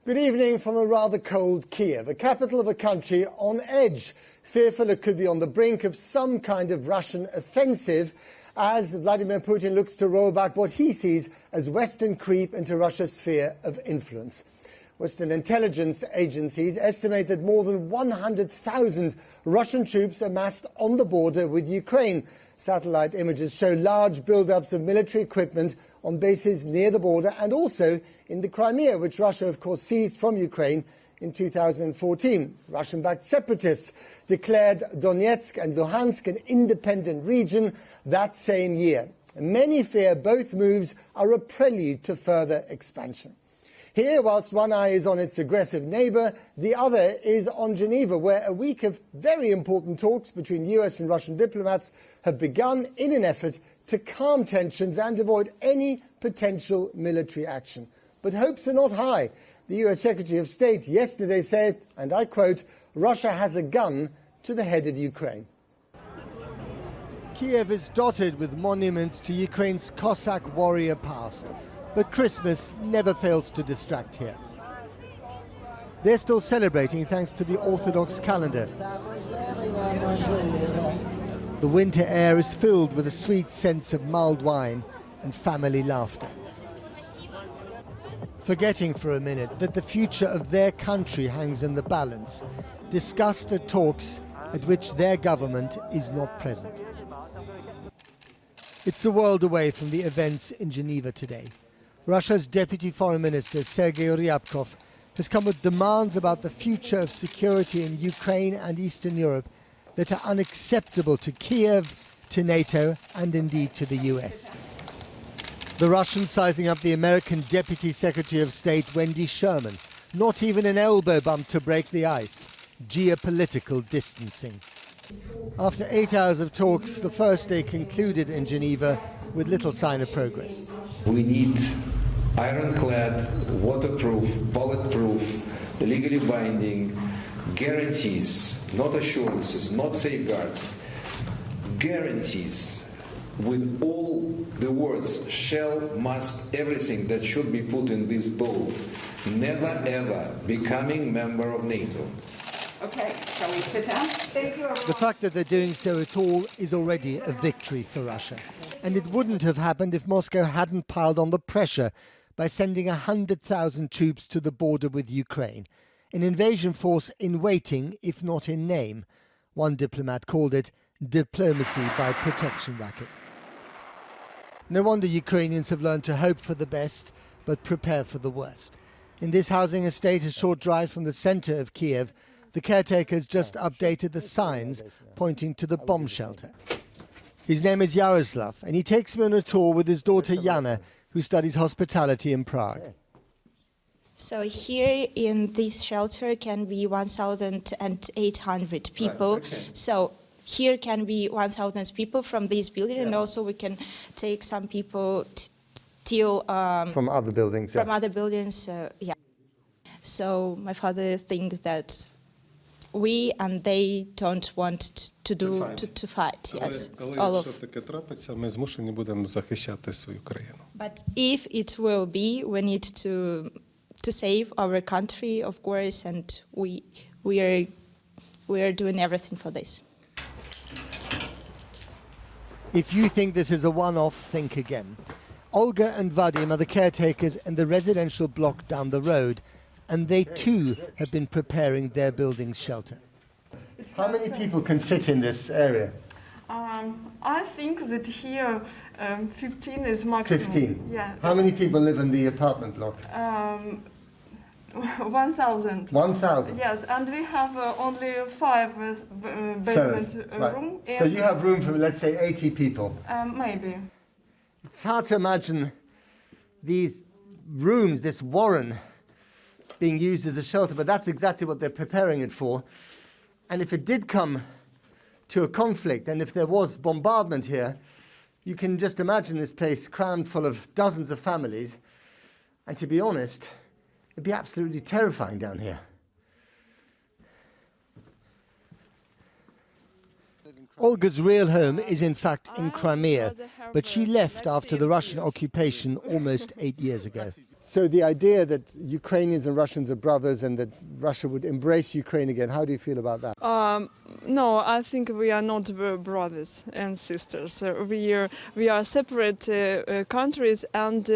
Good evening from a rather cold Kiev, the capital of a country on edge, fearful it could be on the brink of some kind of Russian offensive as Vladimir Putin looks to roll back what he sees as Western creep into Russia's sphere of influence. Western intelligence agencies estimate that more than 100,000 Russian troops amassed on the border with Ukraine. Satellite images show large build-ups of military equipment on bases near the border and also in the Crimea, which Russia, of course, seized from Ukraine in 2014. Russian-backed separatists declared Donetsk and Luhansk an independent region that same year. Many fear both moves are a prelude to further expansion. Here, whilst one eye is on its aggressive neighbour, the other is on Geneva, where a week of very important talks between US and Russian diplomats have begun in an effort to calm tensions and avoid any potential military action. But hopes are not high. The US Secretary of State yesterday said, and I quote, "Russia has a gun to the head of Ukraine." Kiev is dotted with monuments to Ukraine's Cossack warrior past. But Christmas never fails to distract here. They're still celebrating thanks to the Orthodox calendar. The winter air is filled with a sweet sense of mulled wine and family laughter. Forgetting for a minute that the future of their country hangs in the balance, discussed at talks at which their government is not present. It's a world away from the events in Geneva today. Russia's Deputy Foreign Minister, Sergei Ryabkov, has come with demands about the future of security in Ukraine and Eastern Europe that are unacceptable to Kiev, to NATO, and indeed to the US. The Russians sizing up the American Deputy Secretary of State, Wendy Sherman. Not even an elbow bump to break the ice. Geopolitical distancing. After 8 hours of talks, the first day concluded in Geneva with little sign of progress. We need ironclad, waterproof, bulletproof, legally binding guarantees, not assurances, not safeguards, guarantees with all the words shall, must, everything that should be put in this bowl, never ever becoming member of NATO. Okay, shall we sit down? Thank you. The fact that they're doing so at all is already a victory for Russia. And it wouldn't have happened if Moscow hadn't piled on the pressure by sending 100,000 troops to the border with Ukraine, an invasion force in waiting, if not in name. One diplomat called it diplomacy by protection racket. No wonder Ukrainians have learned to hope for the best, but prepare for the worst. In this housing estate, a short drive from the center of Kiev, the caretakers just updated the signs pointing to the bomb shelter. His name is Yaroslav, and he takes me on a tour with his daughter Yana, who studies hospitality in Prague. So here in this shelter can be 1,800 people. Right, okay. So here can be 1,000 people from this building, and also we can take some people till From other buildings. From other buildings, yeah. So my father thinks that we and they don't want to fight, yes. All of. But if it will be, we need to save our country, of course, and we are doing everything for this. If you think this is a one-off, think again. Olga and Vadim are the caretakers in the residential block down the road, and they too have been preparing their building's shelter. How many people can fit in this area? I think that here 15 is maximum. 15? Yeah. How many people live in the apartment block? 1,000. 1,000? Yes, and we have only 5 basement room. So you have room for, let's say, 80 people? Maybe. It's hard to imagine these rooms, this warren, being used as a shelter, but that's exactly what they're preparing it for. And if it did come to a conflict, and if there was bombardment here, you can just imagine this place crammed full of dozens of families. And to be honest, it'd be absolutely terrifying down here. Olga's real home is in fact in Crimea, but she left after the Russian occupation almost 8 years ago. So the idea that Ukrainians and Russians are brothers and that Russia would embrace Ukraine again, how do you feel about that? No, I think we are not brothers and sisters. We are separate countries, and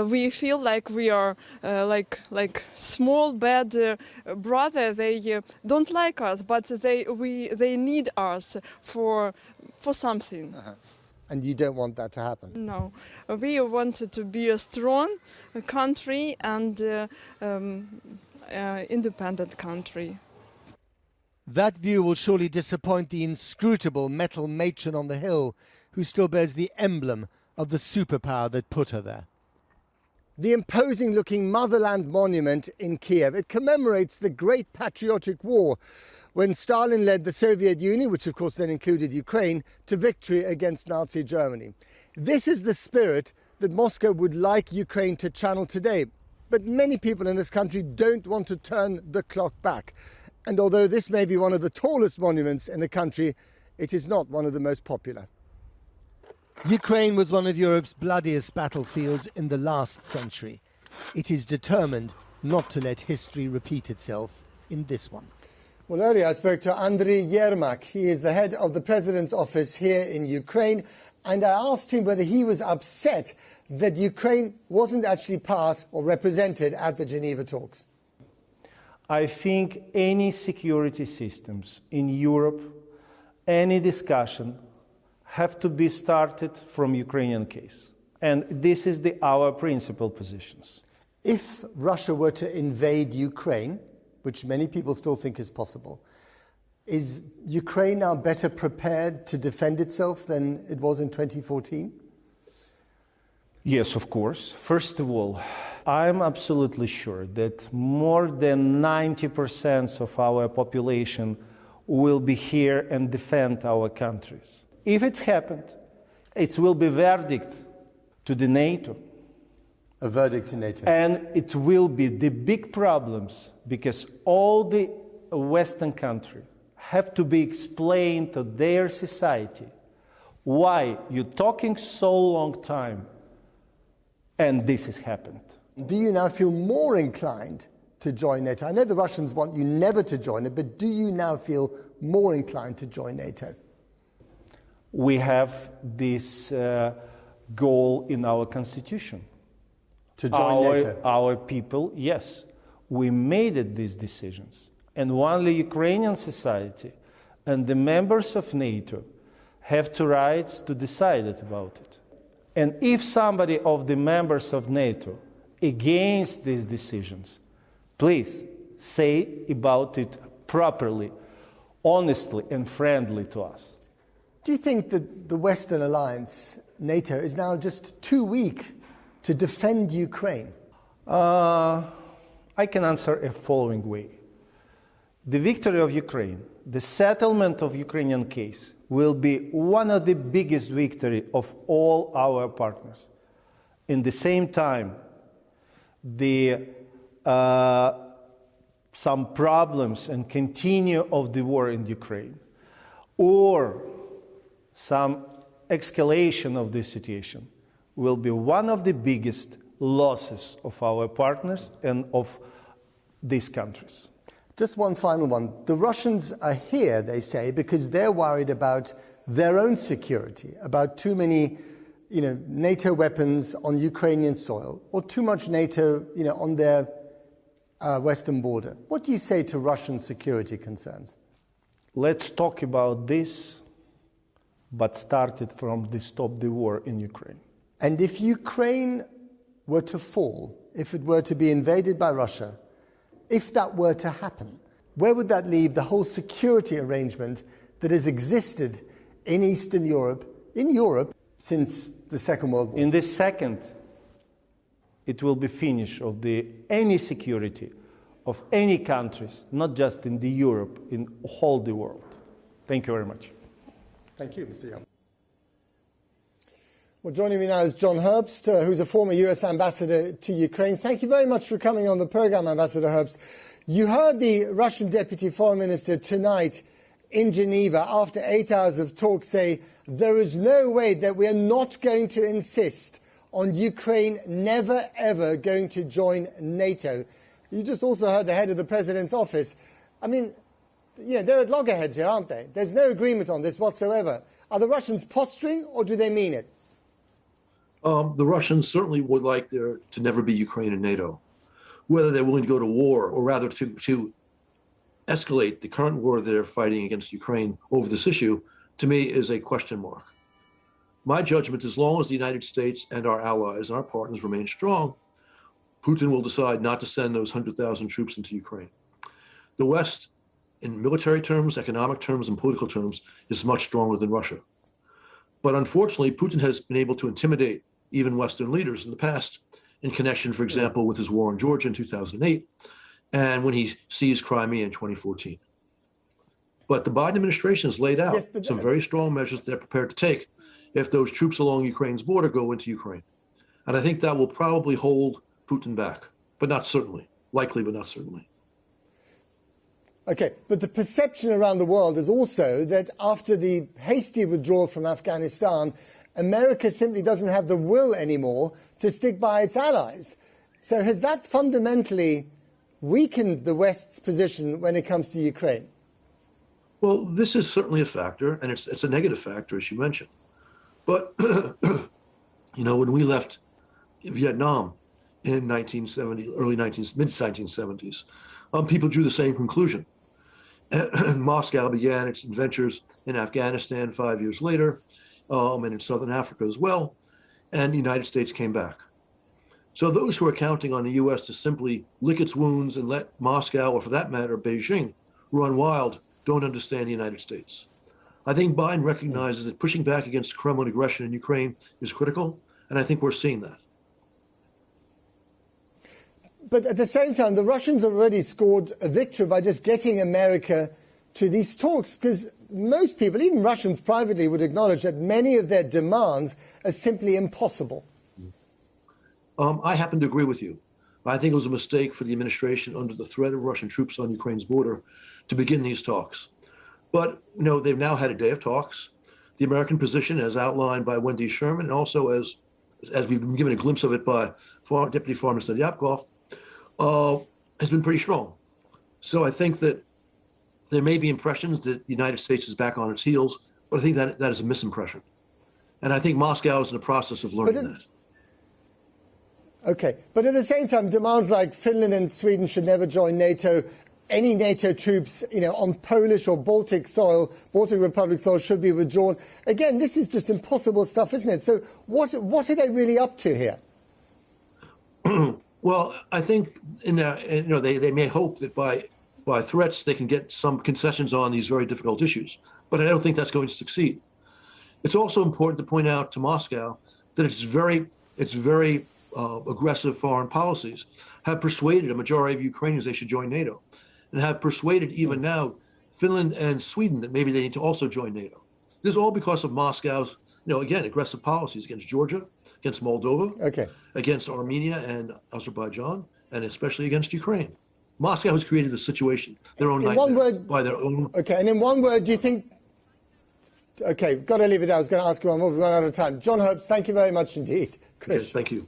we feel like we are like small bad brother. They don't like us, but they need us for something. And you don't want that to happen? No, we wanted to be a strong country and independent country. That view will surely disappoint the inscrutable metal matron on the hill who still bears the emblem of the superpower that put her there. The imposing-looking Motherland Monument in Kiev, it commemorates the Great Patriotic War, when Stalin led the Soviet Union, which of course then included Ukraine, to victory against Nazi Germany. This is the spirit that Moscow would like Ukraine to channel today. But many people in this country don't want to turn the clock back. And although this may be one of the tallest monuments in the country, it is not one of the most popular. Ukraine was one of Europe's bloodiest battlefields in the last century. It is determined not to let history repeat itself in this one. Well, earlier I spoke to Andriy Yermak. He is the head of the President's office here in Ukraine, and I asked him whether he was upset that Ukraine wasn't actually part or represented at the Geneva talks. I think any security systems in Europe, any discussion, have to be started from Ukrainian case. And this is our principal positions. If Russia were to invade Ukraine, which many people still think is possible, is Ukraine now better prepared to defend itself than it was in 2014? Yes, of course. First of all, I'm absolutely sure that more than 90% of our population will be here and defend our countries. If it's happened, it will be verdict to the NATO. A verdict to NATO. And it will be the big problems because all the Western countries have to be explained to their society why you're talking so long time and this has happened. Do you now feel more inclined to join NATO? I know the Russians want you never to join it, but do you now feel more inclined to join NATO? We have this goal in our constitution. To join NATO? Our people, yes, we made these decisions. And only Ukrainian society and the members of NATO have the right to decide about it. And if somebody of the members of NATO against these decisions, please say about it properly, honestly and friendly to us. Do you think that the Western alliance, NATO, is now just too weak to defend Ukraine? I can answer a following way. The victory of Ukraine, the settlement of Ukrainian case, will be one of the biggest victories of all our partners. In the same time, some problems and continue of the war in Ukraine, or some escalation of this situation, will be one of the biggest losses of our partners and of these countries. Just one final one. The Russians are here, they say, because they're worried about their own security, about too many NATO weapons on Ukrainian soil, or too much NATO on their western border. What do you say to Russian security concerns? Let's talk about this, but start it from the stop the war in Ukraine. And if Ukraine were to fall, if it were to be invaded by Russia, if that were to happen, where would that leave the whole security arrangement that has existed in Eastern Europe, since the Second World War? In the second, it will be finished of any security of any countries, not just in the Europe, in all the world. Thank you very much. Thank you, Mr. Young. Well, joining me now is John Herbst, who's a former US ambassador to Ukraine. Thank you very much for coming on the program, Ambassador Herbst. You heard the Russian Deputy Foreign Minister tonight in Geneva, after 8 hours of talk, say there is no way that we are not going to insist on Ukraine never, ever going to join NATO. You just also heard the head of the president's office. I mean, they're at loggerheads here, aren't they? There's no agreement on this whatsoever. Are the Russians posturing, or do they mean it? The Russians certainly would like there to never be Ukraine in NATO. Whether they're willing to go to war, or rather to escalate the current war they're fighting against Ukraine over this issue, to me is a question mark. My judgment, as long as the United States and our allies and our partners remain strong, Putin will decide not to send those 100,000 troops into Ukraine. The West, in military terms, economic terms, and political terms, is much stronger than Russia. But unfortunately, Putin has been able to intimidate even Western leaders in the past, in connection, for example, with his war in Georgia in 2008, and when he seized Crimea in 2014. But the Biden administration has laid out some very strong measures they're prepared to take if those troops along Ukraine's border go into Ukraine. And I think that will probably hold Putin back, but not certainly. Likely, but not certainly. Okay, but the perception around the world is also that after the hasty withdrawal from Afghanistan, America simply doesn't have the will anymore to stick by its allies. So has that fundamentally weakened the West's position when it comes to Ukraine? Well, this is certainly a factor, and it's a negative factor, as you mentioned. But, when we left Vietnam in mid-1970s, people drew the same conclusion. And Moscow began its adventures in Afghanistan 5 years later, and in Southern Africa as well, and the United States came back. So those who are counting on the U.S. to simply lick its wounds and let Moscow, or for that matter, Beijing, run wild, don't understand the United States. I think Biden recognizes that pushing back against Kremlin aggression in Ukraine is critical, and I think we're seeing that. But at the same time, the Russians have already scored a victory by just getting America to these talks, because most people, even Russians privately, would acknowledge that many of their demands are simply impossible. I happen to agree with you. I think it was a mistake for the administration, under the threat of Russian troops on Ukraine's border, to begin these talks. But, they've now had a day of talks. The American position, as outlined by Wendy Sherman, and also as we've been given a glimpse of it by Deputy Foreign Minister Ryabkov, has been pretty strong. So I think that there may be impressions that the United States is back on its heels, but I think that is a misimpression. And I think Moscow is in the process of learning that. Okay, but at the same time, demands like Finland and Sweden should never join NATO, any NATO troops, on Polish or Baltic soil, Baltic Republic soil, should be withdrawn. Again, this is just impossible stuff, isn't it? So what are they really up to here? Well, I think they may hope that by threats they can get some concessions on these very difficult issues, but I don't think that's going to succeed. It's also important to point out to Moscow that its very aggressive foreign policies have persuaded a majority of Ukrainians they should join NATO, and have persuaded even now Finland and Sweden that maybe they need to also join NATO. This is all because of Moscow's, again, aggressive policies against Georgia, against Moldova, against Armenia and Azerbaijan, and especially against Ukraine. Moscow has created the situation, their own nightmare, by their own... Okay, and in one word, do you think... Okay, got to leave it there. I was going to ask you one more, but we run out of time. John Herbst, thank you very much indeed. Chris. Okay, thank you.